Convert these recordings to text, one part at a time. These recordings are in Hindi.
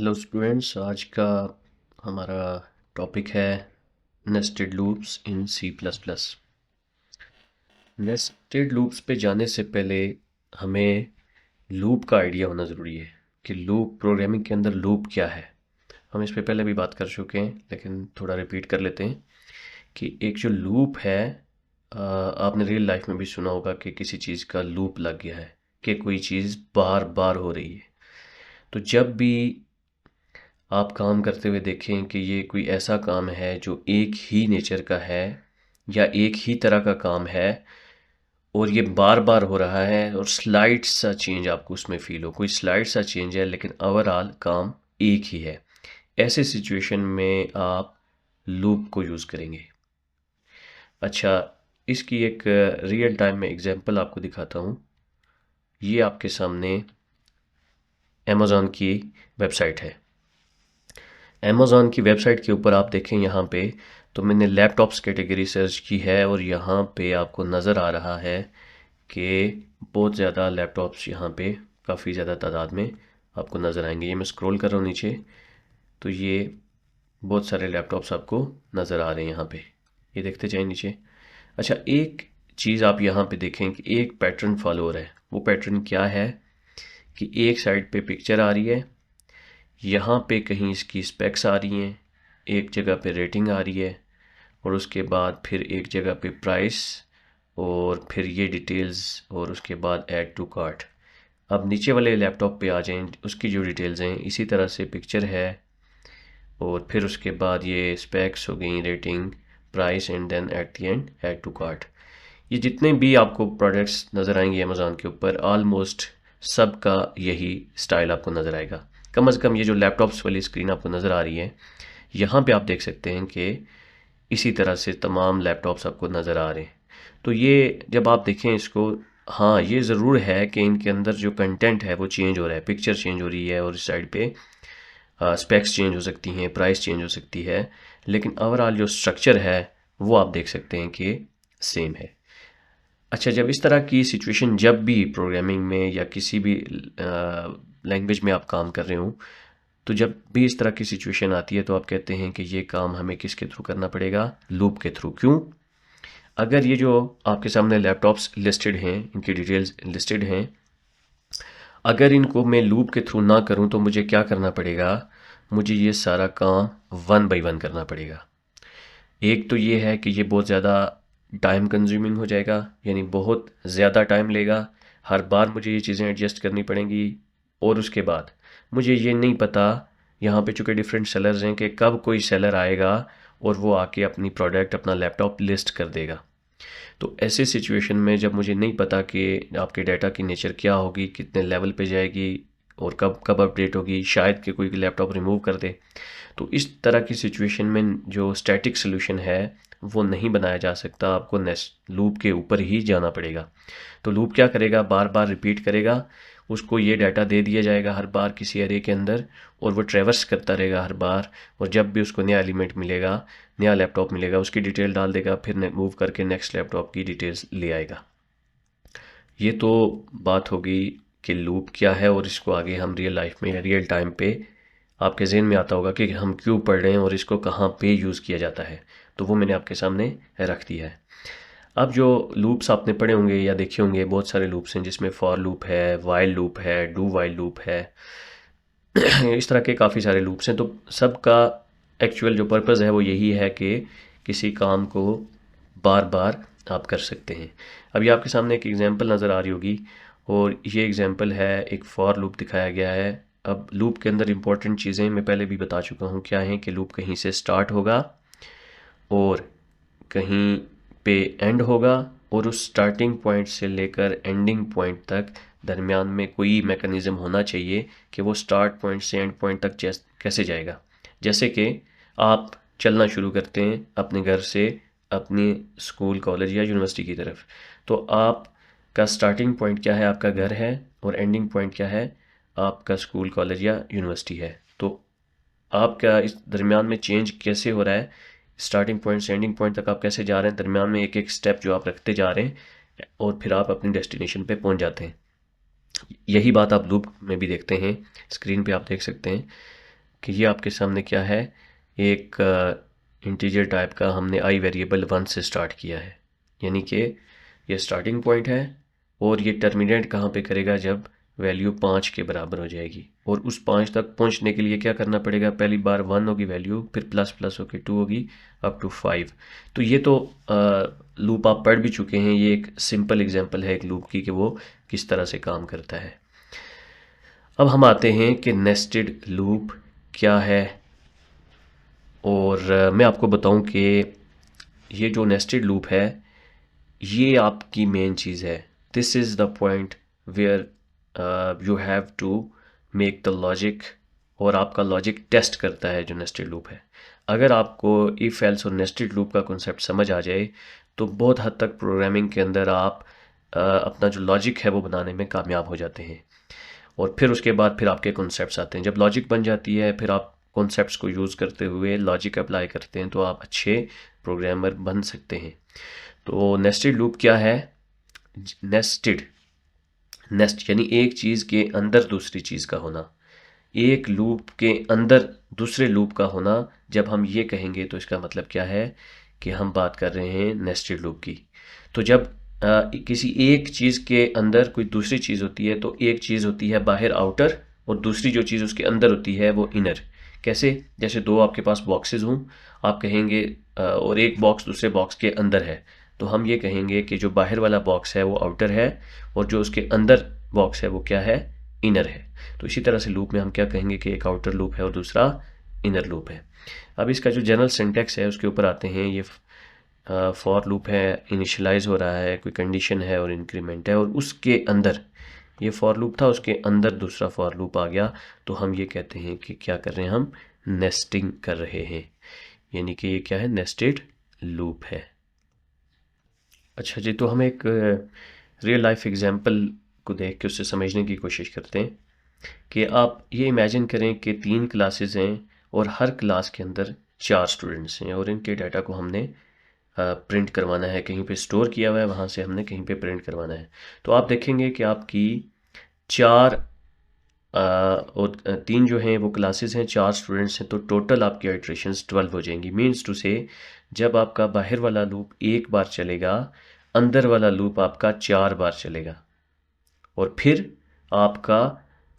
हेलो स्टूडेंट्स, आज का हमारा टॉपिक है nested loops in C plus plus. Nested loops पे जाने से पहले हमें लूप का आइडिया होना ज़रूरी है कि लूप प्रोग्रामिंग के अंदर लूप क्या है। हम इस पे पहले भी बात कर चुके हैं, लेकिन थोड़ा रिपीट कर लेते हैं कि एक जो लूप है, आपने रियल लाइफ में भी सुना होगा कि किसी चीज़ का लूप लग गया है, कि कोई चीज़ बार बार हो रही है। तो जब भी आप काम करते हुए देखें कि ये कोई ऐसा काम है जो एक ही नेचर का है या एक ही तरह का काम है और ये बार बार हो रहा है और स्लाइड सा चेंज आपको उसमें फील हो, कोई स्लाइड सा चेंज है लेकिन ओवरऑल काम एक ही है, ऐसे सिचुएशन में आप लूप को यूज़ करेंगे। अच्छा, इसकी एक रियल टाइम में एग्जांपल आपको दिखाता हूँ। ये आपके सामने अमेज़ॉन की वेबसाइट है। अमेज़ॉन की वेबसाइट के ऊपर आप देखें, यहाँ पे तो मैंने लैपटॉप्स कैटेगरी सर्च की है और यहाँ पे आपको नज़र आ रहा है कि बहुत ज़्यादा लैपटॉप्स यहाँ पे काफ़ी ज़्यादा तादाद में आपको नज़र आएंगे। ये मैं स्क्रॉल कर रहा हूँ नीचे, तो ये बहुत सारे लैपटॉप्स आपको नज़र आ रहे हैं यहाँ पे, ये देखते जाएं नीचे। अच्छा, एक चीज़ आप यहाँ पे देखें कि एक पैटर्न फॉलो हो रहा है। वो पैटर्न क्या है कि एक साइड पे पिक्चर आ रही है, यहाँ पे कहीं इसकी स्पेक्स आ रही हैं, एक जगह पे रेटिंग आ रही है और उसके बाद फिर एक जगह पे प्राइस और फिर ये डिटेल्स और उसके बाद ऐड टू कार्ट। अब नीचे वाले लैपटॉप पे आ जाएं, उसकी जो डिटेल्स हैं इसी तरह से पिक्चर है और फिर उसके बाद ये स्पेक्स हो गई, rating, price and then at the end add to cart. ये जितने भी आपको प्रोडक्ट्स नज़र आएंगे अमेज़ॉन के ऊपर, ऑलमोस्ट सब का यही स्टाइल आपको नज़र आएगा। कम से कम ये जो लैपटॉप्स वाली स्क्रीन आपको नज़र आ रही है, यहाँ पे आप देख सकते हैं कि इसी तरह से तमाम लैपटॉप्स आपको नज़र आ रहे हैं। तो ये जब आप देखें इसको, हाँ ये ज़रूर है कि इनके अंदर जो कंटेंट है वो चेंज हो रहा है, पिक्चर चेंज हो रही है और इस साइड पे स्पेक्स चेंज हो सकती हैं, प्राइस चेंज हो सकती है, लेकिन ओवरऑल जो स्ट्रक्चर है वो आप देख सकते हैं कि सेम है। अच्छा, जब इस तरह की सिचुएशन जब भी प्रोग्रामिंग में या किसी भी लैंग्वेज में आप काम कर रहे हो, तो जब भी इस तरह की सिचुएशन आती है तो आप कहते हैं कि ये काम हमें किसके थ्रू करना पड़ेगा? लूप के थ्रू। क्यों? अगर ये जो आपके सामने लैपटॉप्स लिस्टेड हैं, इनकी डिटेल्स लिस्टेड हैं, अगर इनको मैं लूप के थ्रू ना करूं तो मुझे क्या करना पड़ेगा? मुझे ये सारा काम वन बाय वन करना पड़ेगा। एक तो ये है कि ये बहुत ज़्यादा टाइम कंज्यूमिंग हो जाएगा, यानी बहुत ज़्यादा टाइम लेगा, हर बार मुझे ये चीज़ें एडजस्ट करनी पड़ेंगी। और उसके बाद मुझे ये नहीं पता, यहाँ पे चूँकि डिफरेंट सेलर्स हैं, कि कब कोई सेलर आएगा और वो आके अपनी प्रोडक्ट, अपना लैपटॉप लिस्ट कर देगा। तो ऐसे सिचुएशन में जब मुझे नहीं पता कि आपके डाटा की नेचर क्या होगी, कितने लेवल पे जाएगी और कब कब अपडेट होगी, शायद कि कोई लैपटॉप रिमूव कर दे, तो इस तरह की सिचुएशन में जो स्टैटिक सोल्यूशन है वो नहीं बनाया जा सकता, आपको नेस्ट लूप के ऊपर ही जाना पड़ेगा। तो लूप क्या करेगा? बार बार रिपीट करेगा, उसको ये डाटा दे दिया जाएगा हर बार किसी एरे के अंदर और वो ट्रेवर्स करता रहेगा हर बार, और जब भी उसको नया एलिमेंट मिलेगा, नया लैपटॉप मिलेगा, उसकी डिटेल डाल देगा, फिर मूव करके नेक्स्ट लैपटॉप की डिटेल्स ले आएगा। ये तो बात होगी कि लूप क्या है, और इसको आगे हम रियल लाइफ में, रियल टाइम पे आपके जहन में आता होगा कि हम क्यों पढ़ रहे हैं और इसको कहाँ पे यूज़ किया जाता है, तो वो मैंने आपके सामने रख दिया है। अब जो लूप्स आपने पढ़े होंगे या देखे होंगे, बहुत सारे लूप्स हैं जिसमें फॉर लूप है, वाइल लूप है, डू वाइल लूप है इस तरह के काफ़ी सारे लूप्स हैं। तो सबका एक्चुअल जो पर्पज़ है वो यही है कि किसी काम को बार बार आप कर सकते हैं। अभी आपके सामने एक एग्जांपल नज़र आ रही होगी और ये एग्जांपल है, एक फॉर लूप दिखाया गया है। अब लूप के अंदर इंपॉर्टेंट चीज़ें मैं पहले भी बता चुका हूँ क्या है, कि लूप कहीं से स्टार्ट होगा और कहीं पे एंड होगा, और उस स्टार्टिंग पॉइंट से लेकर एंडिंग पॉइंट तक दरमियान में कोई मैकेनिज़्म होना चाहिए कि वो स्टार्ट पॉइंट से एंड पॉइंट तक कैसे जाएगा। जैसे कि आप चलना शुरू करते हैं अपने घर से अपनी स्कूल, कॉलेज या यूनिवर्सिटी की तरफ, तो आपका स्टार्टिंग पॉइंट क्या है? आपका घर है, और एंडिंग पॉइंट क्या है? आपका स्कूल, कॉलेज या यूनिवर्सिटी है। तो आपका इस दरमियान में चेंज कैसे हो रहा है, स्टार्टिंग पॉइंट से एंडिंग पॉइंट तक आप कैसे जा रहे हैं, दरमियान में एक एक स्टेप जो आप रखते जा रहे हैं और फिर आप अपनी डेस्टिनेशन पे पहुंच जाते हैं। यही बात आप लूप में भी देखते हैं, स्क्रीन पे आप देख सकते हैं कि ये आपके सामने क्या है, एक इंटीजर टाइप का हमने आई वेरिएबल 1 से स्टार्ट किया है, यानी कि ये स्टार्टिंग पॉइंट है और ये टर्मिनेट कहाँ पे करेगा, जब वैल्यू 5 के बराबर हो जाएगी। और उस 5 तक पहुँचने के लिए क्या करना पड़ेगा, पहली बार 1 होगी वैल्यू, फिर प्लस प्लस होकर 2 होगी, अप टू 5। तो ये तो लूप आप पढ़ भी चुके हैं, ये एक सिंपल एग्जांपल है एक लूप की कि वो किस तरह से काम करता है। अब हम आते हैं कि नेस्टेड लूप क्या है, और मैं आपको बताऊं कि ये जो नेस्टेड लूप है ये आपकी मेन चीज़ है। This is the point where you have to make the logic, और आपका लॉजिक टेस्ट करता है जो नेस्टेड लूप है। अगर आपको इफ़ एल्स और नेस्टेड लूप का कॉन्सेप्ट समझ आ जाए तो बहुत हद तक प्रोग्रामिंग के अंदर आप अपना जो लॉजिक है वो बनाने में कामयाब हो जाते हैं। और फिर उसके बाद फिर आपके कॉन्सेप्ट्स आते हैं। जब लॉजिक बन जाती है फिर आप कॉन्सेप्ट्स को यूज़ करते हुए लॉजिक अप्लाई करते हैं तो आप अच्छे प्रोग्रामर बन सकते हैं। तो नेस्टेड लूप क्या है, नेस्ट यानी एक चीज़ के अंदर दूसरी चीज़ का होना, एक लूप के अंदर दूसरे लूप का होना। जब हम ये कहेंगे तो इसका मतलब क्या है कि हम बात कर रहे हैं नेस्टेड लूप की। तो जब किसी एक चीज़ के अंदर कोई दूसरी चीज़ होती है तो एक चीज़ होती है बाहर आउटर, और दूसरी जो चीज़ उसके अंदर होती है वो इनर। कैसे, जैसे दो आपके पास बॉक्सेस हों, आप कहेंगे और एक बॉक्स दूसरे बॉक्स के अंदर है, तो हम ये कहेंगे कि जो बाहर वाला बॉक्स है वो आउटर है और जो उसके अंदर बॉक्स है वो क्या है, इनर है। तो इसी तरह से लूप में हम क्या कहेंगे कि एक आउटर लूप है और दूसरा इनर लूप है। अब इसका जो जनरल सिंटैक्स है उसके ऊपर आते हैं। ये फॉर लूप है, इनिशियलाइज हो रहा है, कोई कंडीशन है और इंक्रीमेंट है, और उसके अंदर ये फॉर लूप था, उसके अंदर दूसरा फॉर लूप आ गया, तो हम ये कहते हैं कि क्या कर रहे हैं, हम नेस्टिंग कर रहे हैं, यानी कि ये क्या है, नेस्टेड लूप है। अच्छा जी, तो हम एक रियल लाइफ एग्जांपल को देख के उससे समझने की कोशिश करते हैं कि आप ये इमेजिन करें कि 3 क्लासेस हैं और हर क्लास के अंदर 4 स्टूडेंट्स हैं और इनके डाटा को हमने प्रिंट करवाना है, कहीं पे स्टोर किया हुआ है, वहाँ से हमने कहीं पे प्रिंट करवाना है। तो आप देखेंगे कि आपकी 4 और 3 जो हैं वो क्लासेस हैं, 4 स्टूडेंट्स हैं, तो टोटल आपकी आइट्रेशंस 12 हो जाएंगी। मीन्स टू से जब आपका बाहर वाला लूप एक बार चलेगा, अंदर वाला लूप आपका 4 बार चलेगा, और फिर आपका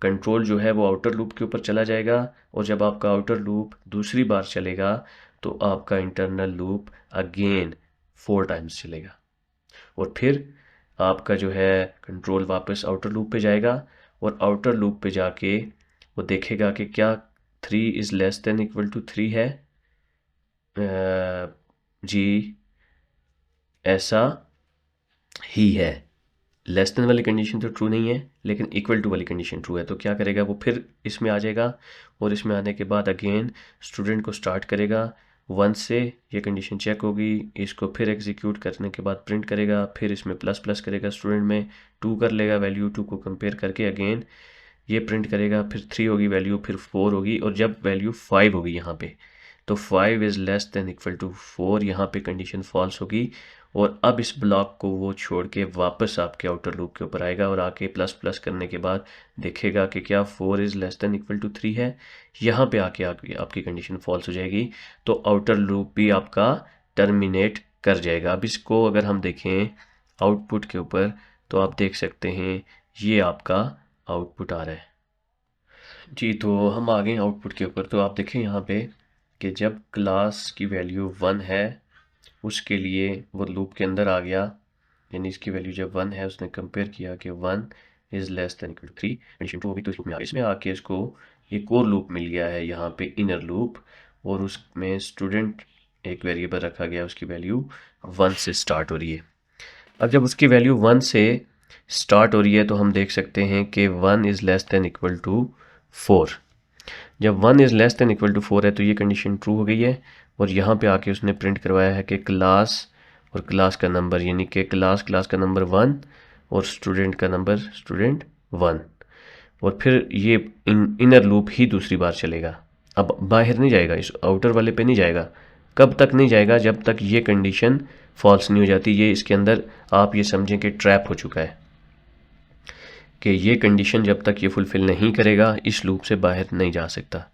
कंट्रोल जो है वो आउटर लूप के ऊपर चला जाएगा, और जब आपका आउटर लूप दूसरी बार चलेगा तो आपका इंटरनल लूप अगेन 4 टाइम्स चलेगा, और फिर आपका जो है कंट्रोल वापस आउटर लूप पे जाएगा, और आउटर लूप पे जाके वो देखेगा कि क्या 3 is less than equal to 3 है। जी ऐसा ही है। लेस देन वाली कंडीशन तो ट्रू नहीं है, लेकिन इक्वल टू वाली कंडीशन ट्रू है। तो क्या करेगा, वो फिर इसमें आ जाएगा, और इसमें आने के बाद अगेन स्टूडेंट को स्टार्ट करेगा 1 से, ये कंडीशन चेक होगी, इसको फिर एग्जीक्यूट करने के बाद प्रिंट करेगा, फिर इसमें प्लस प्लस करेगा, स्टूडेंट में 2 कर लेगा, वैल्यू 2 को कंपेयर करके अगेन ये प्रिंट करेगा, फिर 3 होगी वैल्यू, फिर 4 होगी, और जब वैल्यू 5 होगी यहाँ पे, तो 5 is less than equal to 4, यहाँ पे कंडीशन फॉल्स होगी, और अब इस ब्लॉक को वो छोड़ के वापस आपके आउटर लूप के ऊपर आएगा, और आके प्लस प्लस करने के बाद देखेगा कि क्या 4 is less than equal to 3 है। यहाँ पे आके आपकी कंडीशन फॉल्स हो जाएगी, तो आउटर लूप भी आपका टर्मिनेट कर जाएगा। अब इसको अगर हम देखें आउटपुट के ऊपर, तो आप देख सकते हैं ये आपका आउटपुट आ रहा है जी। तो हम आ गए आउटपुट के ऊपर, तो आप देखें यहाँ पे कि जब क्लास की वैल्यू 1 है उसके लिए वो लूप के अंदर आ गया, यानी इसकी वैल्यू जब 1 है उसने कंपेयर किया कि 1 is less than equal to 3, condition true होगी, तो इस लूप में आ गया। इसमें आके इसको एक और लूप मिल गया है यहाँ पे, इनर लूप, और उसमें स्टूडेंट एक वेरिएबल रखा गया, उसकी वैल्यू 1 से स्टार्ट हो रही है। अब जब उसकी वैल्यू 1 से स्टार्ट हो रही है तो हम देख सकते हैं कि 1 is less than equal to 4। जब 1 is less than equal to 4 है तो ये कंडीशन ट्रू हो गई है, और यहाँ पे आके उसने प्रिंट करवाया है कि क्लास और क्लास का नंबर, यानी कि क्लास का नंबर 1 और स्टूडेंट का नंबर स्टूडेंट 1, और फिर ये इनर लूप ही दूसरी बार चलेगा। अब बाहर नहीं जाएगा, इस आउटर वाले पे नहीं जाएगा। कब तक नहीं जाएगा, जब तक ये कंडीशन फॉल्स नहीं हो जाती। ये इसके अंदर आप ये समझें कि ट्रैप हो चुका है, कि ये कंडीशन जब तक ये फुलफिल नहीं करेगा इस लूप से बाहर नहीं जा सकता।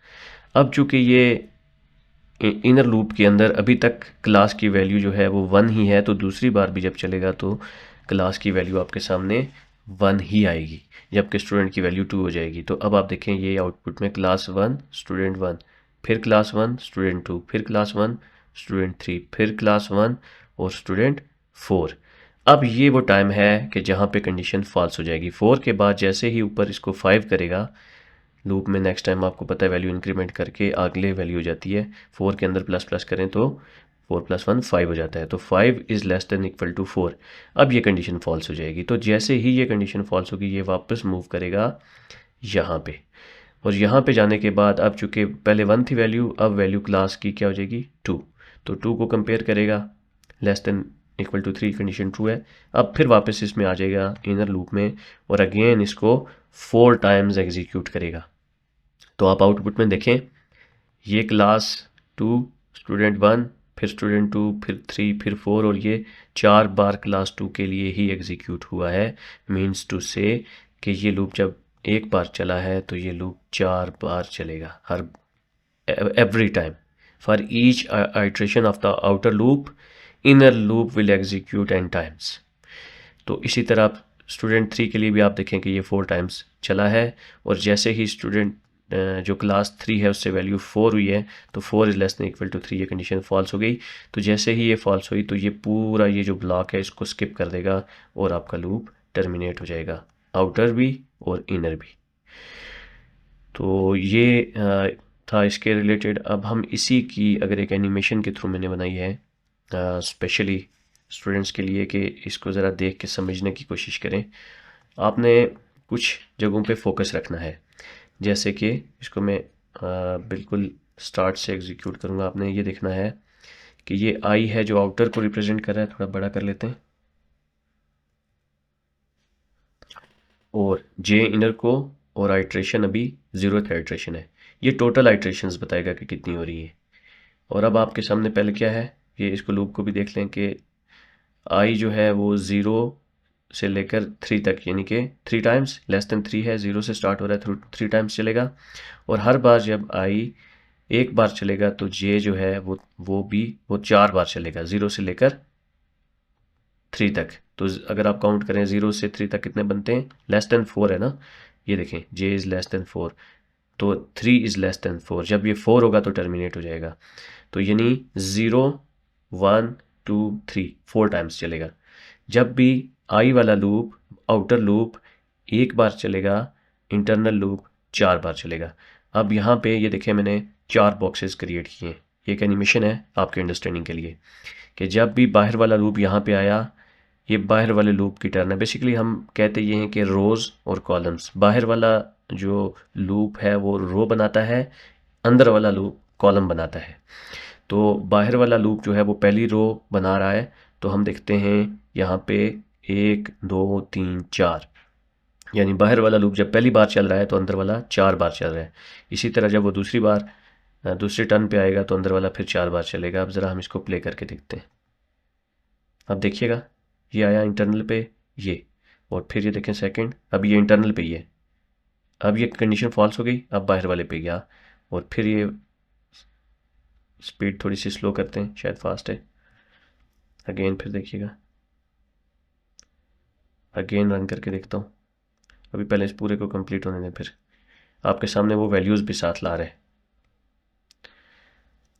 अब चूँकि ये इनर लूप के अंदर अभी तक क्लास की वैल्यू जो है वो 1 ही है, तो दूसरी बार भी जब चलेगा तो क्लास की वैल्यू आपके सामने 1 ही आएगी, जबकि स्टूडेंट की वैल्यू 2 हो जाएगी। तो अब आप देखें ये आउटपुट में क्लास 1 स्टूडेंट 1, फिर क्लास 1 स्टूडेंट 2, फिर क्लास 1 स्टूडेंट 3, फिर क्लास 1 और स्टूडेंट 4। अब ये वो टाइम है कि जहाँ पे कंडीशन फॉल्स हो जाएगी। 4 के बाद जैसे ही ऊपर इसको 5 करेगा लूप में, नेक्स्ट टाइम आपको पता है वैल्यू इंक्रीमेंट करके अगले वैल्यू हो जाती है। 4 के अंदर प्लस प्लस करें तो 4 + 1 5 हो जाता है, तो 5 is less than equal to 4। अब ये कंडीशन फॉल्स हो जाएगी, तो जैसे ही ये कंडीशन फॉल्स होगी ये वापस मूव करेगा यहाँ पे, और यहाँ पे जाने के बाद अब चूँकि पहले 1 थी वैल्यू, अब वैल्यू क्लास की क्या हो जाएगी 2, तो 2 को कंपेयर करेगा, less than equal to 3 condition true है। अब फिर वापस इसमें आ जाएगा इनर लूप में और अगेन इसको 4 टाइम्स एग्जीक्यूट करेगा। तो आप आउटपुट में देखें ये क्लास 2 स्टूडेंट 1, फिर स्टूडेंट 2, फिर 3, फिर 4, और ये 4 बार क्लास 2 के लिए ही एग्जीक्यूट हुआ है। मीन्स टू से कि ये लूप जब एक बार चला है तो ये लूप 4 बार चलेगा, हर every time. For each iteration of the outer loop, inner loop will execute n times. तो इसी तरह स्टूडेंट 3 के लिए भी आप देखें कि ये 4 टाइम्स चला है, और जैसे ही स्टूडेंट जो क्लास 3 है उससे वैल्यू 4 हुई है तो 4 is less than equal to 3, ये कंडीशन फॉल्स हो गई। तो जैसे ही ये फॉल्स हुई तो ये पूरा ये जो ब्लॉक है इसको स्किप कर देगा और आपका लूप टर्मिनेट हो जाएगा, आउटर भी और इनर भी। तो ये था इसके रिलेटेड। अब हम इसी की अगर एक एनिमेशन के थ्रू मैंने बनाई है स्पेशली स्टूडेंट्स के लिए कि इसको ज़रा देख के समझने की कोशिश करें। आपने कुछ जगहों पे फोकस रखना है, जैसे कि इसको मैं बिल्कुल स्टार्ट से एग्जीक्यूट करूँगा। आपने ये देखना है कि ये आई है जो आउटर को रिप्रेजेंट कर रहा है, थोड़ा बड़ा कर लेते हैं, और जे इनर को, और आइट्रेशन अभी 0th आइट्रेशन है। ये टोटल आइट्रेशंस बताएगा कि कितनी हो रही है। और अब आपके सामने पहले क्या है, ये इसको लूप को भी देख लें कि आई जो है वो 0 से लेकर 3 तक, यानी कि 3 टाइम्स लेस देन 3 है, 0 से स्टार्ट हो रहा है, 3 टाइम्स चलेगा। और हर बार जब आई एक बार चलेगा तो जे जो है वो 4 बार चलेगा, 0 से लेकर 3 तक। तो अगर आप काउंट करें 0 से 3 तक कितने बनते हैं, लेस देन 4 है ना, ये देखें जे इज़ लेस देन 4, तो 3 इज़ लेस देन 4, जब ये 4 होगा तो टर्मिनेट हो जाएगा। तो यानी 0 1 2 3 4 टाइम्स चलेगा। जब भी आई वाला लूप, आउटर लूप एक बार चलेगा, इंटरनल लूप 4 बार चलेगा। अब यहाँ पे ये देखें मैंने 4 बॉक्सेस क्रिएट किए हैं, एक एनिमेशन है आपके अंडरस्टैंडिंग के लिए कि जब भी बाहर वाला लूप यहाँ पे आया, ये बाहर वाले लूप की टर्न है। बेसिकली हम कहते ये हैं कि रोज़ और कॉलम्स, बाहर वाला जो लूप है वो रो बनाता है, अंदर वाला लूप कॉलम बनाता है। तो बाहर वाला लूप जो है वो पहली रो बना रहा है, तो हम देखते हैं यहाँ पे 1 2 3 4, यानी बाहर वाला लूप जब पहली बार चल रहा है तो अंदर वाला 4 बार चल रहा है। इसी तरह जब वो दूसरी बार दूसरे टर्न पे आएगा तो अंदर वाला फिर 4 बार चलेगा। अब ज़रा हम इसको प्ले करके देखते हैं। अब देखिएगा ये आया इंटरनल पे ये, और फिर ये देखें सेकंड, अब ये इंटरनल पे ही है, अब ये कंडीशन फॉल्स हो गई, अब बाहर वाले पे गया, और फिर ये स्पीड थोड़ी सी स्लो करते हैं, शायद फास्ट है। अगेन फिर देखिएगा, अगेन रन करके देखता हूँ। अभी पहले इस पूरे को कंप्लीट होने दें, फिर आपके सामने वो वैल्यूज़ भी साथ ला रहे हैं।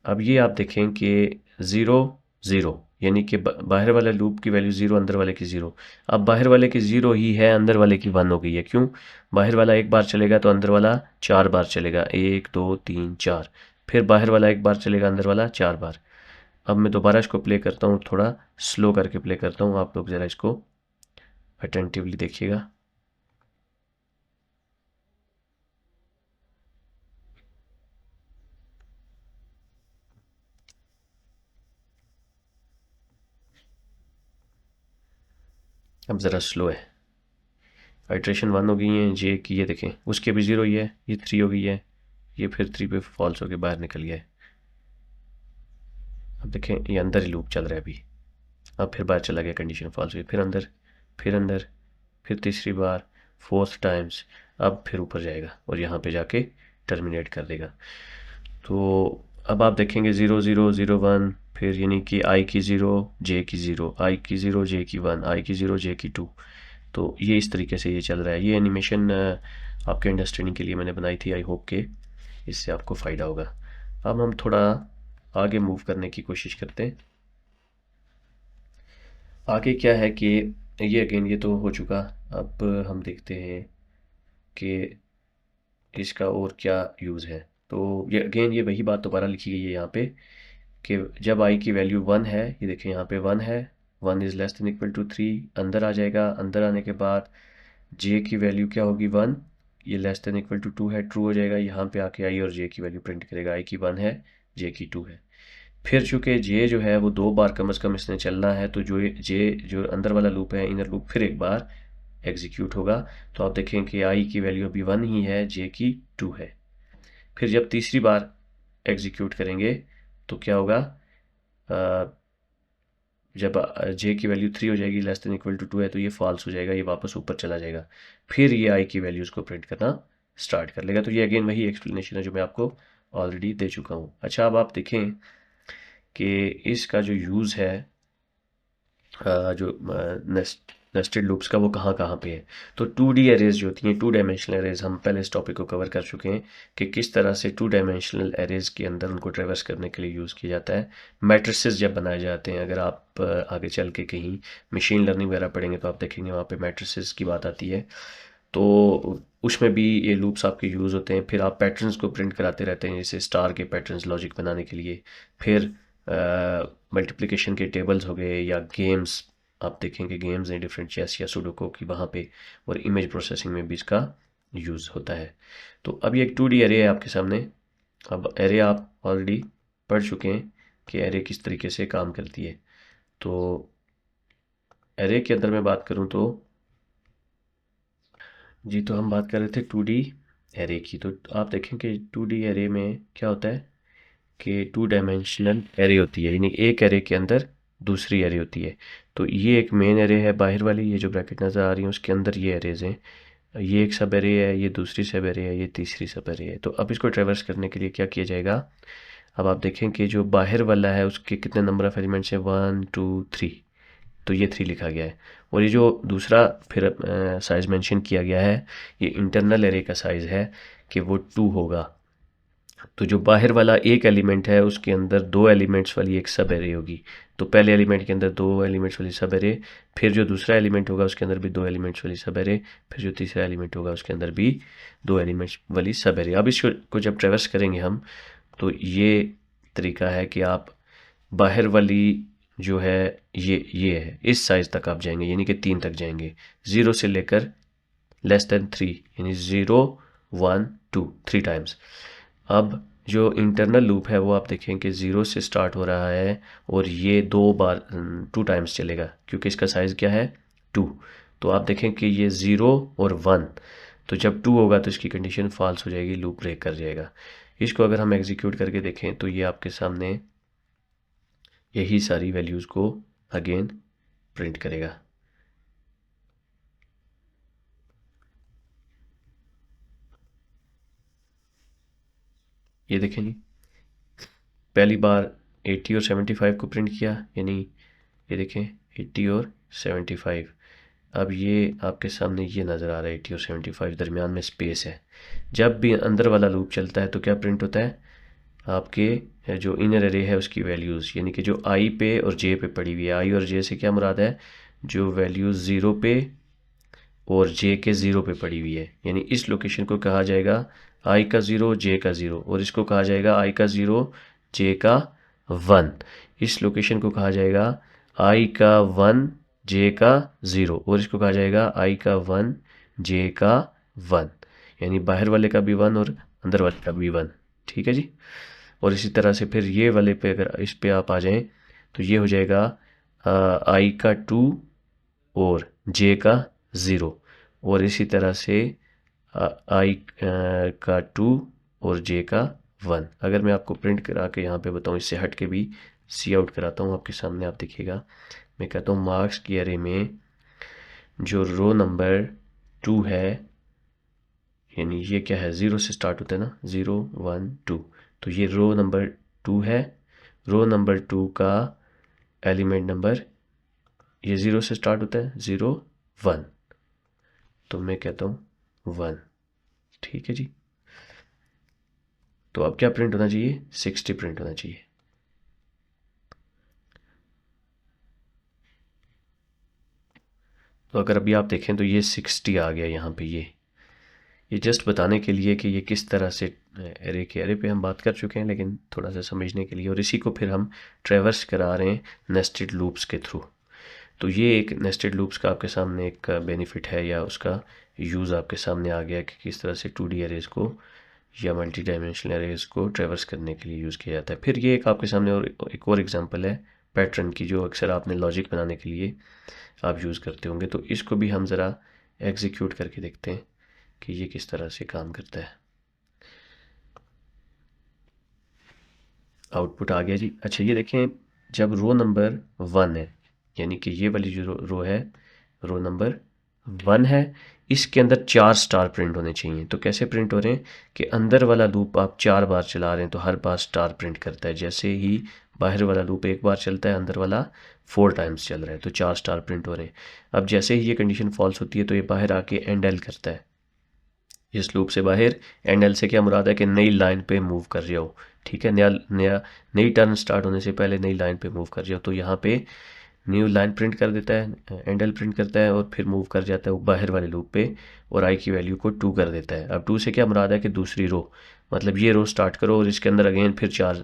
अब ये आप देखें कि 0 0, यानी कि बाहर वाले लूप की वैल्यू 0, अंदर वाले की 0। अब बाहर वाले की 0 ही है, अंदर वाले की 1 हो गई है। क्यों? बाहर वाला एक बार चलेगा तो अंदर वाला 4 बार चलेगा, 1 2 3 4, फिर बाहर वाला एक बार चलेगा, अंदर वाला 4 बार। अब मैं दोबारा इसको प्ले करता हूँ, थोड़ा स्लो करके प्ले करता हूँ, आप लोग ज़रा इसको अटेंटिवली देखिएगा। अब ज़रा स्लो है, आइट्रेशन 1 हो गई है जे की, ये देखें उसके भी 0 ही है, ये 3 हो गई है, ये फिर 3 पे फॉल्स होके बाहर निकल गया है। अब देखें ये अंदर ही लूप चल रहा है अभी, अब फिर बाहर चला गया, कंडीशन फॉल्स हुई, फिर अंदर, फिर अंदर, फिर तीसरी बार, 4th टाइम्स, अब फिर ऊपर जाएगा और यहाँ पे जाके टर्मिनेट कर देगा। तो अब आप देखेंगे 0 0 0 1, फिर यानी कि आई की 0 जे की 0, आई की 0 जे की 1, आई की 0 जे की 2। तो ये इस तरीके से ये चल रहा है। ये एनिमेशन आपके अंडरस्टैंडिंग के लिए मैंने बनाई थी। आई होप के इससे आपको फ़ायदा होगा। अब हम थोड़ा आगे मूव करने की कोशिश करते हैं। आगे क्या है कि ये अगेन ये तो हो चुका। अब हम देखते हैं कि इसका और क्या यूज़ है। तो ये अगेन ये वही बात दोबारा लिखी गई है यहाँ पे कि जब आई की वैल्यू 1 है, ये देखें यहाँ पे 1 है, 1 is less than equal to 3, अंदर आ जाएगा। अंदर आने के बाद जे की वैल्यू क्या होगी 1, ये लेस देन इक्वल टू 2 है, ट्रू हो जाएगा। यहाँ पे आके आई और जे की वैल्यू प्रिंट करेगा, आई की 1 है, जे की 2 है। फिर चूंकि जे जो है वो 2 बार कम से कम इसने चलना है, तो जे जो अंदर वाला लूप है, इनर लूप, फिर एक बार एग्जीक्यूट होगा। तो आप देखें कि आई की वैल्यू अभी 1 ही है, जे की 2 है। फिर जब तीसरी बार एग्जीक्यूट करेंगे तो क्या होगा, जब जे की वैल्यू 3 हो जाएगी, लेस देन इक्वल टू 2 है, तो ये फॉल्स हो जाएगा, ये वापस ऊपर चला जाएगा। फिर ये आई की वैल्यूज़ को प्रिंट करना स्टार्ट कर लेगा। तो ये अगेन वही एक्सप्लेनेशन है जो मैं आपको ऑलरेडी दे चुका हूँ। अच्छा, अब आप देखें कि इसका जो यूज़ है, जो नेस्टेड लूप्स का, वो कहाँ कहाँ पे है। तो 2D एरेज जो होती हैं, 2 डायमेंशनल एरेज, हम पहले इस टॉपिक को कवर कर चुके हैं कि किस तरह से 2 डायमेंशनल एरेज के अंदर उनको ट्रेवर्स करने के लिए यूज़ किया जाता है। मैट्रिसेस जब बनाए जाते हैं, अगर आप आगे चल के कहीं मशीन लर्निंग वगैरह पढ़ेंगे तो आप देखेंगे वहाँ पे मैट्रिसेस की बात आती है। तो उसमें भी ये लूप्स आपके यूज़ होते हैं। फिर आप पैटर्न्स को प्रिंट कराते रहते हैं, जैसे स्टार के पैटर्न्स लॉजिक बनाने के लिए। फिर मल्टीप्लिकेशन के टेबल्स हो गए, या गेम्स, आप देखेंगे गेम्स हैं डिफरेंट, चेस या सुडोको की, वहाँ पे और इमेज प्रोसेसिंग में भी इसका यूज़ होता है। तो अब ये एक 2D एरे है आपके सामने। अब एरे आप ऑलरेडी पढ़ चुके हैं कि एरे किस तरीके से काम करती है। तो एरे के अंदर मैं बात करूँ तो जी, तो हम बात कर रहे थे 2D एरे की। तो आप देखें कि 2D एरे में क्या होता है कि 2 डायमेंशनल एरे होती है, यानी एक एरे के अंदर दूसरी एरे होती है। तो ये एक मेन एरे है बाहर वाली, ये जो ब्रैकेट नज़र आ रही है उसके अंदर ये एरेज हैं। ये एक सब एरे है, ये दूसरी सब एरे है, ये तीसरी सब एरे है। तो अब इसको ट्रेवर्स करने के लिए क्या किया जाएगा। अब आप देखें कि जो बाहर वाला है उसके कितने नंबर ऑफ एलिमेंट्स हैं, 1 2 3। तो ये 3 लिखा गया है। और ये जो दूसरा फिर साइज़ मेंशन किया गया है, ये इंटरनल एरे का साइज़ है कि वो 2 होगा। तो जो बाहर वाला एक एलिमेंट है उसके अंदर 2 एलिमेंट्स वाली एक सब एरे होगी। तो पहले एलिमेंट के अंदर 2 एलिमेंट्स वाली सब एरे, फिर जो दूसरा एलिमेंट होगा उसके अंदर भी 2 एलिमेंट्स वाली सब एरे, फिर जो तीसरा एलिमेंट होगा उसके अंदर भी 2 एलिमेंट्स वाली सब एरे। अब इसको जब ट्रेवर्स करेंगे हम, तो ये तरीका है कि आप बाहर वाली जो है ये है, इस साइज़ तक आप जाएंगे, यानी कि 3 तक जाएंगे, 0 से लेकर लेस देन 3, यानी 0 1 2 3 टाइम्स। अब जो इंटरनल लूप है वो आप देखें कि 0 से स्टार्ट हो रहा है और ये 2 बार 2 टाइम्स चलेगा, क्योंकि इसका साइज़ क्या है 2। तो आप देखें कि ये 0 और 1, तो जब 2 होगा तो इसकी कंडीशन फॉल्स हो जाएगी, लूप ब्रेक कर जाएगा। इसको अगर हम एग्जीक्यूट करके देखें तो ये आपके सामने यही सारी वैल्यूज़ को अगेन प्रिंट करेगा। ये देखें जी, पहली बार 80 और 75 को प्रिंट किया, यानी ये देखें 80 और 75। अब ये आपके सामने ये नज़र आ रहा है 80 और 75, दरमियान में स्पेस है। जब भी अंदर वाला लूप चलता है तो क्या प्रिंट होता है, आपके जो इनर एरे है उसकी वैल्यूज़, यानी कि जो आई पे और जे पे पड़ी हुई है। आई और जे से क्या मुराद है, जो वैल्यूज़ 0 पे और जे के 0 पे पड़ी हुई है, यानी इस लोकेशन को कहा जाएगा आई का 0 जे का 0, और इसको कहा जाएगा आई का 0 जे का 1। इस लोकेशन को कहा जाएगा आई का 1 जे का 0, और इसको कहा जाएगा आई का 1 जे का 1, यानी बाहर वाले का भी 1 और अंदर वाले का भी 1। ठीक है जी। और इसी तरह से फिर ये वाले पे अगर इस पे आप आ जाएं तो ये हो जाएगा आई का 2 और जे का 0, और इसी तरह से आई का 2 और जे का 1। अगर मैं आपको प्रिंट करा के यहाँ पे बताऊँ, इससे हट के भी सी आउट कराता हूँ आपके सामने, आप देखिएगा। मैं कहता हूँ मार्क्स की एरे में जो रो नंबर 2 है, यानी ये क्या है, 0 से स्टार्ट होता है ना, 0 1 2, तो ये रो नंबर 2 है, रो नंबर 2 का एलिमेंट नंबर ये 0 से स्टार्ट होता है, 0 1, तो मैं कहता हूँ 1। ठीक है जी, तो अब क्या प्रिंट होना चाहिए, 60 प्रिंट होना चाहिए। तो अगर अभी आप देखें तो ये 60 आ गया यहाँ पे। ये जस्ट बताने के लिए कि ये किस तरह से एरे पे हम बात कर चुके हैं, लेकिन थोड़ा सा समझने के लिए, और इसी को फिर हम ट्रेवर्स करा रहे हैं नेस्टेड लूप्स के थ्रू। तो ये एक नेस्टेड लूप्स का आपके सामने एक बेनिफिट है, या उसका यूज़ आपके सामने आ गया कि किस तरह से 2D एरेज़ को या मल्टी डायमेंशनल एरेज़ को ट्रेवर्स करने के लिए यूज़ किया जाता है। फिर ये एक आपके सामने और एक और एग्जांपल है पैटर्न की, जो अक्सर आपने लॉजिक बनाने के लिए आप यूज़ करते होंगे। तो इसको भी हम ज़रा एग्जीक्यूट करके देखते हैं कि ये किस तरह से काम करता है। आउटपुट आ गया जी। अच्छा, ये देखें, जब रो नंबर 1 है, यानी कि ये वाली जो रो है, रो नंबर 1 है, इसके अंदर 4 स्टार प्रिंट होने चाहिए। तो कैसे प्रिंट हो रहे हैं कि अंदर वाला लूप आप 4 बार चला रहे हैं तो हर बार स्टार प्रिंट करता है, जैसे ही बाहर वाला लूप एक बार चलता है, अंदर वाला 4 टाइम्स चल रहा है, तो 4 स्टार प्रिंट हो रहे हैं। अब जैसे ही ये कंडीशन फॉल्स होती है तो ये बाहर आके एंड एल करता है। इस लूप से बाहर एंड एल से क्या मुराद है कि नई लाइन पे मूव कर जाओ। ठीक है, नई टर्न स्टार्ट होने से पहले नई लाइन पे मूव कर जाओ। तो यहाँ पे न्यू लाइन प्रिंट कर देता है, एंड एल प्रिंट करता है, और फिर मूव कर जाता है बाहर वाले लूप पे, और आई की वैल्यू को 2 कर देता है। अब 2 से क्या मुराद है कि दूसरी रो, मतलब ये रो स्टार्ट करो और इसके अंदर अगेन फिर 4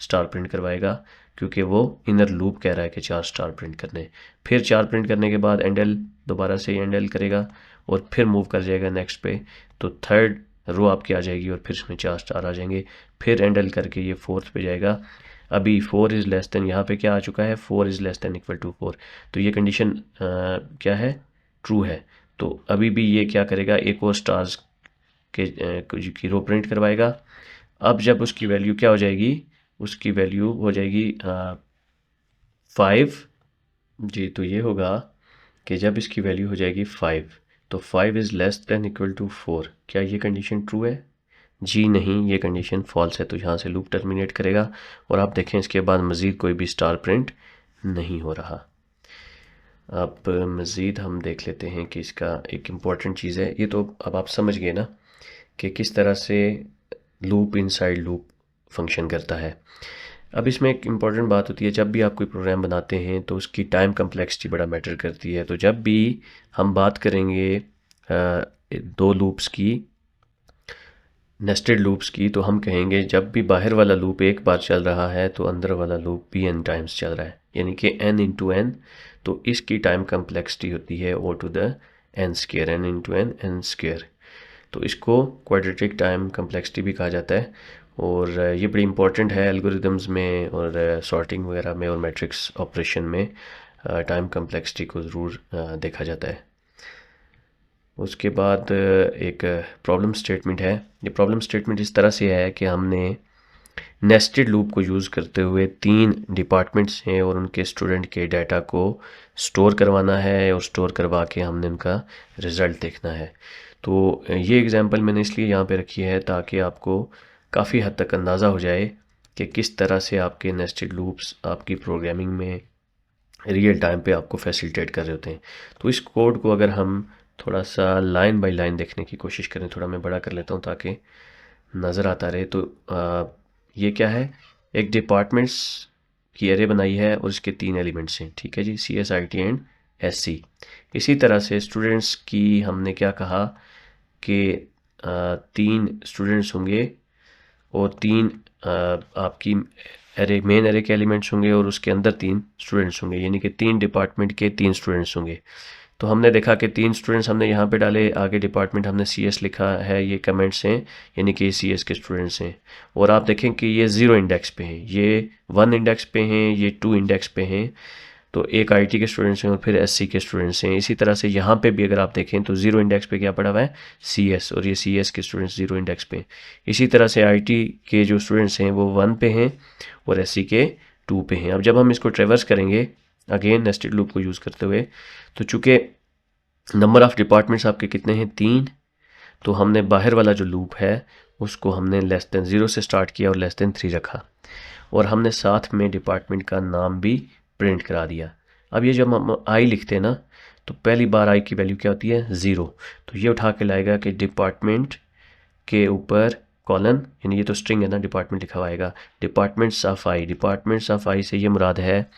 स्टार प्रिंट करवाएगा, क्योंकि वो इनर लूप कह रहा है कि 4 स्टार प्रिंट करने। फिर 4 प्रिंट करने के बाद एंड एल, दोबारा से एंड एल करेगा और फिर मूव कर जाएगा नेक्स्ट पे, तो थर्ड रो आपकी आ जाएगी और फिर इसमें 4 स्टार आ जाएंगे। फिर एंड एल करके ये 4th पे जाएगा। अभी 4 इज़ लेस देन, यहाँ पे क्या आ चुका है, 4 is less than equal to 4, तो ये कंडीशन क्या है, ट्रू है। तो अभी भी ये क्या करेगा, एक और स्टार्स की रो प्रिंट करवाएगा। अब जब उसकी वैल्यू क्या हो जाएगी, उसकी वैल्यू हो जाएगी 5 जी। तो ये होगा कि जब इसकी वैल्यू हो जाएगी 5, तो 5 is less than equal to 4। क्या ये कंडीशन ट्रू है? जी नहीं, ये कंडीशन फॉल्स है। तो यहाँ से लूप टर्मिनेट करेगा और आप देखें इसके बाद मज़ीद कोई भी स्टार प्रिंट नहीं हो रहा। अब मज़ीद हम देख लेते हैं कि इसका एक इम्पॉर्टेंट चीज़ है, ये तो अब आप समझ गए ना कि किस तरह से लूप इनसाइड लूप फंक्शन करता है। अब इसमें एक इम्पॉर्टेंट बात होती है, जब भी आप कोई प्रोग्राम बनाते हैं तो उसकी टाइम कम्प्लेक्सिटी बड़ा मैटर करती है। तो जब भी हम बात करेंगे 2 लूप्स की, नेस्टेड लूप्स की, तो हम कहेंगे जब भी बाहर वाला लूप एक बार चल रहा है तो अंदर वाला लूप भी n टाइम्स चल रहा है, यानी कि n इंटू एन। तो इसकी टाइम कम्प्लेक्सिटी होती है o to the n square, n into n, n square. तो इसको क्वाड्रेटिक टाइम कम्प्लेक्सिटी भी कहा जाता है, और ये बड़ी इंपॉर्टेंट है एल्गोरिदम्स में और सॉर्टिंग वगैरह में और मैट्रिक्स ऑपरेशन में टाइम कम्प्लेक्सिटी को ज़रूर देखा जाता है। उसके बाद एक प्रॉब्लम स्टेटमेंट है। ये प्रॉब्लम स्टेटमेंट इस तरह से है कि हमने नेस्टेड लूप को यूज़ करते हुए 3 डिपार्टमेंट्स हैं और उनके स्टूडेंट के डाटा को स्टोर करवाना है, और स्टोर करवा के हमने उनका रिज़ल्ट देखना है। तो ये एग्ज़ाम्पल मैंने इसलिए यहाँ पे रखी है ताकि आपको काफ़ी हद तक अंदाज़ा हो जाए कि किस तरह से आपके नेस्टेड लूप्स आपकी प्रोग्रामिंग में रियल टाइम पे आपको फैसिलिटेट कर रहे होते हैं। तो इस कोड को अगर हम थोड़ा सा लाइन बाय लाइन देखने की कोशिश करें, थोड़ा मैं बड़ा कर लेता हूँ ताकि नज़र आता रहे। तो ये क्या है, एक डिपार्टमेंट्स की एरे बनाई है और इसके 3 एलिमेंट्स हैं। ठीक है जी, CSIT एंड SC। इसी तरह से स्टूडेंट्स की हमने क्या कहा कि 3 स्टूडेंट्स होंगे और 3 आपकी एरे, मेन एरे के एलिमेंट्स होंगे और उसके अंदर 3 स्टूडेंट्स होंगे, यानी कि 3 डिपार्टमेंट के 3 स्टूडेंट्स होंगे। तो हमने देखा कि 3 स्टूडेंट्स हमने यहाँ पे डाले, आगे डिपार्टमेंट हमने CS लिखा है, ये कमेंट्स हैं, यानी कि CS के स्टूडेंट्स हैं। और आप देखें कि ये 0 इंडेक्स पे हैं, ये 1 इंडेक्स पे हैं, ये 2 इंडेक्स पे हैं। तो एक IT के स्टूडेंट्स हैं और फिर SC के स्टूडेंट्स हैं। इसी तरह से यहाँ पे भी अगर आप देखें तो 0 इंडेक्स पे क्या पड़ा हुआ है, CS, और ये CS के स्टूडेंट्स 0 इंडेक्स पे। इसी तरह से IT के जो स्टूडेंट्स हैं वो 1 पे हैं और SC के 2 पे हैं। अब जब हम इसको ट्रेवर्स करेंगे अगेन नेस्टेड लूप को यूज़ करते हुए, तो चूँकि नंबर ऑफ़ डिपार्टमेंट्स आपके कितने हैं, 3, तो हमने बाहर वाला जो लूप है उसको हमने लेस देन 0 से स्टार्ट किया और लेस देन 3 रखा, और हमने साथ में डिपार्टमेंट का नाम भी प्रिंट करा दिया। अब ये जब हम आई लिखते हैं ना, तो पहली बार आई की वैल्यू क्या होती है 0, तो ये उठा के लाएगा कि डिपार्टमेंट के ऊपर कॉलन, यानी ये तो स्ट्रिंग है ना, डिपार्टमेंट लिखा हुआ आएगा, departments of I. Departments of I से ये मुराद है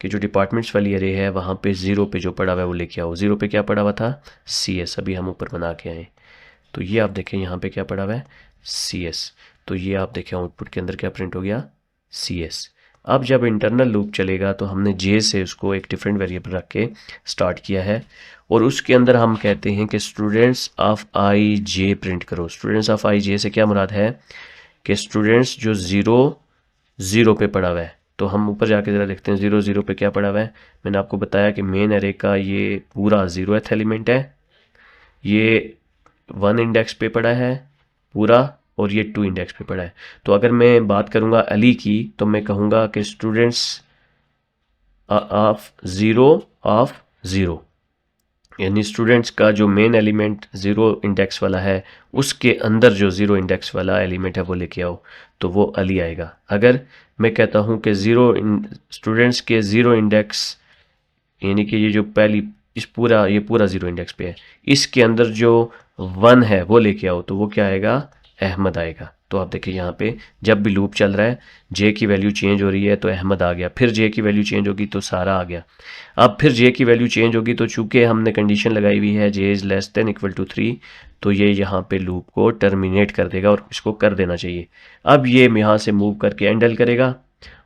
कि जो डिपार्टमेंट्स वाली एरे है वहाँ पे 0 पे जो पड़ा हुआ है वो लेके आओ। 0 पे क्या पड़ा हुआ था, CS, अभी हम ऊपर बना के आए, तो ये आप देखें यहाँ पे क्या पड़ा हुआ है, CS। तो ये आप देखें आउटपुट के अंदर क्या प्रिंट हो गया, CS। अब जब इंटरनल लूप चलेगा तो हमने J से उसको एक डिफरेंट वेरिएबल रख के स्टार्ट किया है, और उसके अंदर हम कहते हैं कि students of I J print करो। स्टूडेंट्स ऑफ आई जे से क्या मुराद है कि स्टूडेंट्स जो 0 पे पड़ा हुआ है। तो हम ऊपर जाके ज़रा देखते हैं 0 पे क्या पड़ा हुआ है। मैंने आपको बताया कि मेन एरे का ये पूरा 0th एलिमेंट है, ये 1 इंडेक्स पे पड़ा है पूरा, और ये 2 इंडेक्स पे पड़ा है। तो अगर मैं बात करूँगा अली की, तो मैं कहूँगा कि स्टूडेंट्स ऑफ 0, यानी स्टूडेंट्स का जो मेन एलिमेंट 0 इंडेक्स वाला है उसके अंदर जो 0 इंडेक्स वाला एलिमेंट है वो लेके आओ, तो वो अली आएगा। अगर मैं कहता हूँ कि स्टूडेंट्स के 0 इंडेक्स, यानी कि ये जो पहली ये पूरा 0 इंडेक्स पे है, इसके अंदर जो 1 है वो लेके आओ, तो वो क्या आएगा, अहमद आएगा। तो आप देखिए यहाँ पे जब भी लूप चल रहा है J की वैल्यू चेंज हो रही है तो अहमद आ गया, फिर J की वैल्यू चेंज होगी तो सारा आ गया। अब फिर J की वैल्यू चेंज होगी तो चूंकि हमने कंडीशन लगाई हुई है J is less than equal to 3, तो ये यहाँ पे लूप को टर्मिनेट कर देगा और इसको कर देना चाहिए। अब ये यहाँ से मूव करके एंडल करेगा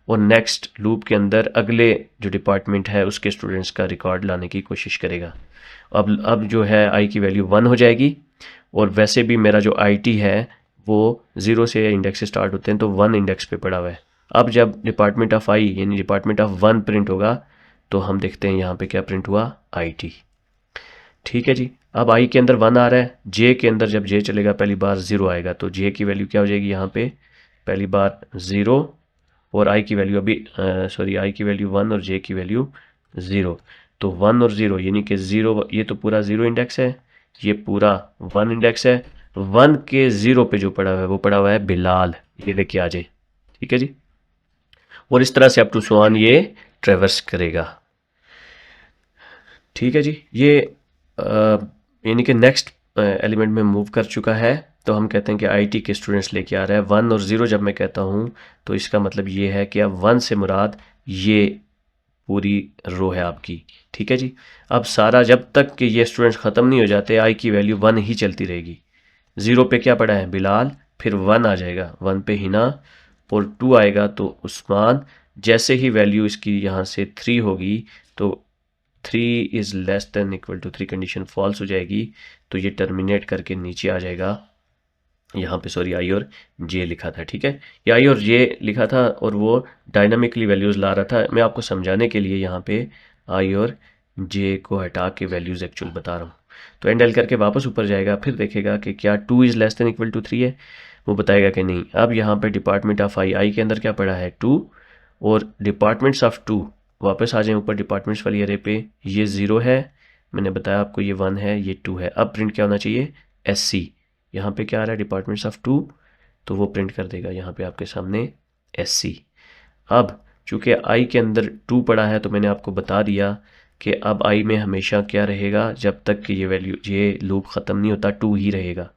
और नेक्स्ट लूप के अंदर अगले जो डिपार्टमेंट है उसके स्टूडेंट्स का रिकॉर्ड लाने की कोशिश करेगा। अब जो है आई की वैल्यू 1 हो जाएगी, और वैसे भी मेरा जो IT है वो 0 से इंडेक्स से स्टार्ट होते हैं, तो 1 इंडेक्स पे पड़ा हुआ है। अब जब डिपार्टमेंट ऑफ आई यानी डिपार्टमेंट ऑफ 1 प्रिंट होगा तो हम देखते हैं यहाँ पे क्या प्रिंट हुआ, IT। ठीक है जी। अब आई के अंदर 1 आ रहा है, J के अंदर जब J चलेगा पहली बार 0 आएगा, तो J की वैल्यू क्या हो जाएगी यहाँ पे, पहली बार 0, और आई की वैल्यू आई की वैल्यू 1 और J की वैल्यू 0। तो 1 और 0 यानी कि 0, ये तो पूरा 0 इंडेक्स है, ये पूरा 1 इंडेक्स है। 1 के 0 पे जो पड़ा हुआ है वो पड़ा हुआ है बिलाल, ये लेके आ जाए। ठीक है जी। और इस तरह से अप टू सो ये ट्रेवर्स करेगा। ठीक है जी। ये यानी कि नेक्स्ट एलिमेंट में मूव कर चुका है, तो हम कहते हैं कि IT के स्टूडेंट्स लेके आ रहा है। 1 और 0 जब मैं कहता हूँ तो इसका मतलब ये है कि अब 1 से मुराद ये पूरी रो है आपकी। ठीक है जी। अब सारा जब तक कि ये स्टूडेंट्स ख़त्म नहीं हो जाते आई की वैल्यू 1 ही चलती रहेगी। 0 पे क्या पड़ा है, बिलाल, फिर 1 आ जाएगा, 1 पे हिना, और 2 आएगा तो उस्मान। जैसे ही वैल्यू इसकी यहाँ से 3 होगी तो 3 is less than equal to 3 condition false हो जाएगी, तो ये टर्मिनेट करके नीचे आ जाएगा। यहाँ पे सॉरी आई और जे लिखा था। ठीक है, ये आई और जे लिखा था और वो डायनामिकली वैल्यूज़ ला रहा था। मैं आपको समझाने के लिए यहाँ पे आई और जे को हटा के वैल्यूज़ एक्चुअल बता रहा हूँ। तो एंड एल करके वापस ऊपर जाएगा, फिर देखेगा कि क्या 2 is less than equal to 3 है, वो बताएगा कि नहीं। अब यहाँ पे डिपार्टमेंट ऑफ आई के अंदर क्या पड़ा है 2, और डिपार्टमेंट्स ऑफ 2, वापस आ जाए ऊपर डिपार्टमेंट्स वाली एरे पे, ये 0 है, मैंने बताया आपको ये 1 है, ये 2 है। अब प्रिंट क्या होना चाहिए, SC। यहाँ पे क्या आ रहा है, डिपार्टमेंट्स ऑफ 2, तो वो प्रिंट कर देगा यहाँ पे आपके सामने SC। अब चूंकि आई के अंदर 2 पड़ा है तो मैंने आपको बता दिया कि अब आई में हमेशा क्या रहेगा, जब तक कि ये लूप ख़त्म नहीं होता 2 ही रहेगा,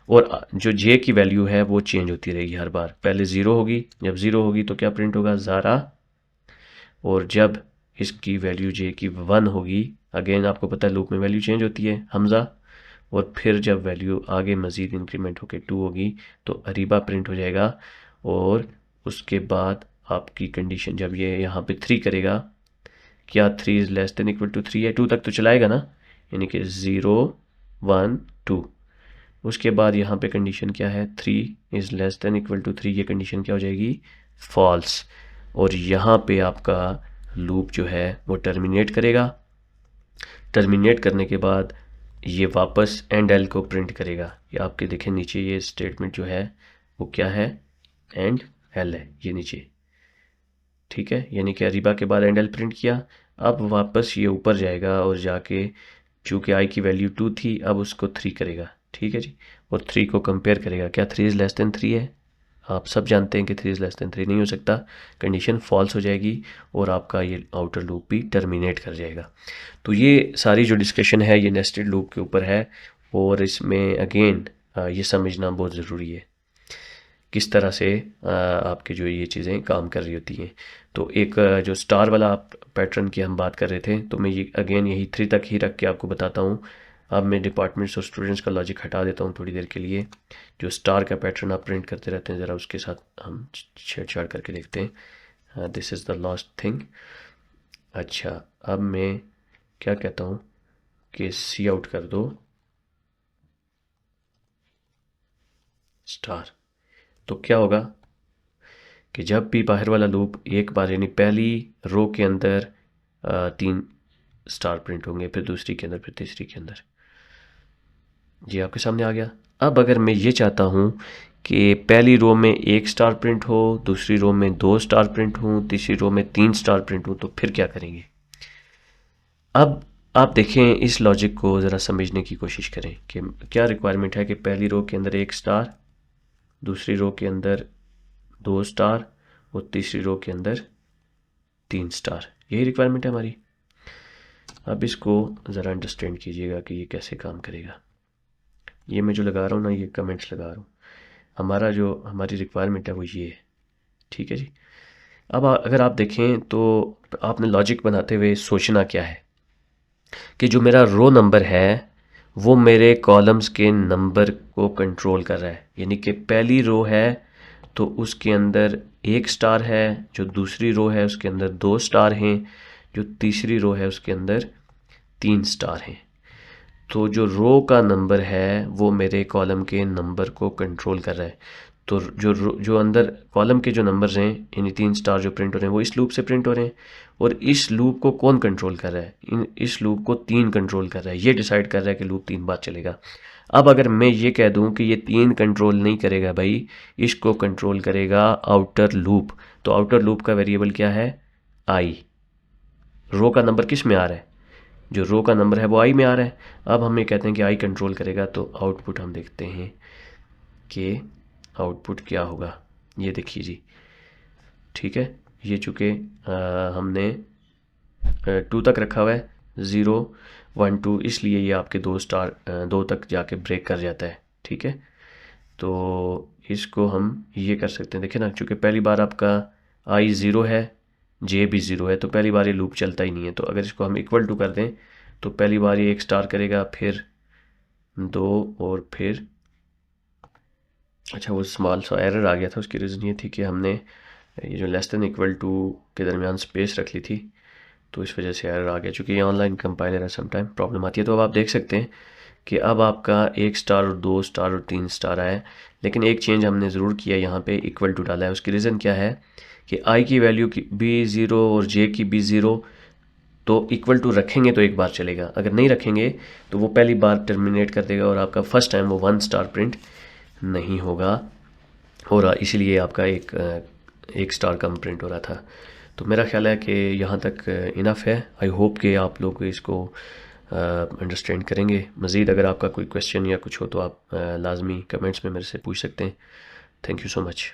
और जो J की वैल्यू है वो चेंज होती रहेगी हर बार। पहले 0 होगी, जब 0 होगी तो क्या प्रिंट होगा, ज़ारा, और जब इसकी वैल्यू J की 1 होगी, अगेन आपको पता है लूप में वैल्यू चेंज होती है, हमज़ा, और फिर जब वैल्यू आगे मज़ीद इंक्रीमेंट होकर 2 होगी तो अरीबा प्रिंट हो जाएगा। और उसके बाद आपकी कंडीशन जब ये यहाँ पे 3 करेगा, क्या 3 is less than equal to 3 है, 2 तक तो चलाएगा ना, यानी कि 0 1 2। उसके बाद यहाँ पे कंडीशन क्या है, 3 is less than equal to 3, ये कंडीशन क्या हो जाएगी, फॉल्स। और यहाँ पे आपका लूप जो है वो टर्मिनेट करेगा। टर्मिनेट करने के बाद ये वापस एंड एल को प्रिंट करेगा। ये आपके देखें नीचे ये स्टेटमेंट जो है वो क्या है, एंड एल है, ये नीचे। ठीक है, यानी कि अरीबा के बाद एंड एल प्रिंट किया। अब वापस ये ऊपर जाएगा और जाके चूँकि आई की वैल्यू 2 थी अब उसको 3 करेगा, ठीक है जी, और 3 को कंपेयर करेगा, क्या 3 इज़ लेस देन 3 है? आप सब जानते हैं कि 3 इज़ लेस देन 3 नहीं हो सकता, कंडीशन फॉल्स हो जाएगी और आपका ये आउटर लूप भी टर्मिनेट कर जाएगा। तो ये सारी जो डिस्कशन है ये नेस्टेड लूप के ऊपर है, और इसमें अगेन ये समझना बहुत ज़रूरी है किस तरह से आपके जो ये चीज़ें काम कर रही होती हैं। तो एक जो स्टार वाला पैटर्न की हम बात कर रहे थे, तो मैं ये अगेन यही 3 तक ही रख के आपको बताता हूँ। अब मैं डिपार्टमेंट्स और स्टूडेंट्स का लॉजिक हटा देता हूँ थोड़ी देर के लिए। जो स्टार का पैटर्न आप प्रिंट करते रहते हैं, ज़रा उसके साथ हम छेड़छाड़ करके देखते हैं। This is the last thing. अच्छा, अब मैं क्या कहता हूँ कि सी आउट कर दो स्टार। तो क्या होगा कि जब भी बाहर वाला लूप एक बार यानी पहली रो के अंदर 3 स्टार प्रिंट होंगे, फिर दूसरी के अंदर, फिर तीसरी के अंदर। ये आपके सामने आ गया। अब अगर मैं ये चाहता हूँ कि पहली रो में 1 स्टार प्रिंट हो, दूसरी रो में 2 स्टार प्रिंट हो, तीसरी रो में 3 स्टार प्रिंट हो, तो फिर क्या करेंगे? अब आप देखें, इस लॉजिक को ज़रा समझने की कोशिश करें कि क्या रिक्वायरमेंट है कि पहली रो के अंदर 1 स्टार, दूसरी रो के अंदर 2 स्टार और तीसरी रो के अंदर 3 स्टार। यही रिक्वायरमेंट है हमारी। अब इसको ज़रा अंडरस्टैंड कीजिएगा कि ये कैसे काम करेगा। ये मैं जो लगा रहा हूँ ना, ये कमेंट्स लगा रहा हूँ। हमारी रिक्वायरमेंट है वो ये है, ठीक है जी। अब अगर आप देखें तो आपने लॉजिक बनाते हुए सोचना क्या है कि जो मेरा रो नंबर है वो मेरे कॉलम्स के नंबर को कंट्रोल कर रहा है। यानी कि पहली रो है तो उसके अंदर 1 स्टार है, जो दूसरी रो है उसके अंदर 2 स्टार हैं, जो तीसरी रो है उसके अंदर 3 स्टार हैं। तो जो रो का नंबर है वो मेरे कॉलम के नंबर को कंट्रोल कर रहा है। तो जो अंदर कॉलम के जो नंबर्स हैं यानी 3 स्टार जो प्रिंट हो रहे हैं वो इस लूप से प्रिंट हो रहे हैं, और इस लूप को कौन कंट्रोल कर रहा है? इस लूप को 3 कंट्रोल कर रहा है। ये डिसाइड कर रहा है कि लूप 3 बार चलेगा। अब अगर मैं ये कह दूं कि ये 3 कंट्रोल नहीं करेगा भाई, इसको कंट्रोल करेगा आउटर लूप। तो आउटर लूप का वेरिएबल क्या है? आई। रो का नंबर किस में आ रहा है? जो रो का नंबर है वो आई में आ रहा है। अब हम ये कहते हैं कि आई कंट्रोल करेगा, तो आउटपुट हम देखते हैं कि आउटपुट क्या होगा। ये देखिए जी, ठीक है। ये चूँकि हमने 2 तक रखा हुआ है, 0 1 2, इसलिए ये आपके 2 तक जाके ब्रेक कर जाता है, ठीक है। तो इसको हम ये कर सकते हैं, देखिए ना, चूँकि पहली बार आपका आई 0 है, जे भी 0 है, तो पहली बार ये लूप चलता ही नहीं है। तो अगर इसको हम इक्वल टू कर दें तो पहली बार ये 1 स्टार करेगा, फिर 2 और फिर अच्छा, वो स्मॉल सा एरर आ गया था। उसकी रीज़न ये थी कि हमने ये जो लेस देन इक्वल टू के दरमियान स्पेस रख ली थी, तो इस वजह से एरर आ गया। चूँकि ये ऑनलाइन कंपाइलर है, समटाइम प्रॉब्लम आती है। तो अब आप देख सकते हैं कि अब आपका 1 स्टार और 2 स्टार और 3 स्टार आया है, लेकिन एक चेंज हमने ज़रूर किया, यहाँ पे इक्वल टू डाला है। उसकी रीज़न क्या है कि आई की वैल्यू की भी 0 और जे की भी 0, तो इक्वल टू रखेंगे तो एक बार चलेगा, अगर नहीं रखेंगे तो वो पहली बार टर्मिनेट कर देगा और आपका फर्स्ट टाइम वो 1 स्टार प्रिंट नहीं होगा, और इसीलिए आपका एक स्टार कम प्रिंट हो रहा था। तो मेरा ख्याल है कि यहाँ तक इनफ है। आई होप कि आप लोग इसको अंडरस्टैंड करेंगे। मज़ीद अगर आपका कोई क्वेश्चन या कुछ हो तो आप लाजमी कमेंट्स में मेरे से पूछ सकते हैं। Thank you so much.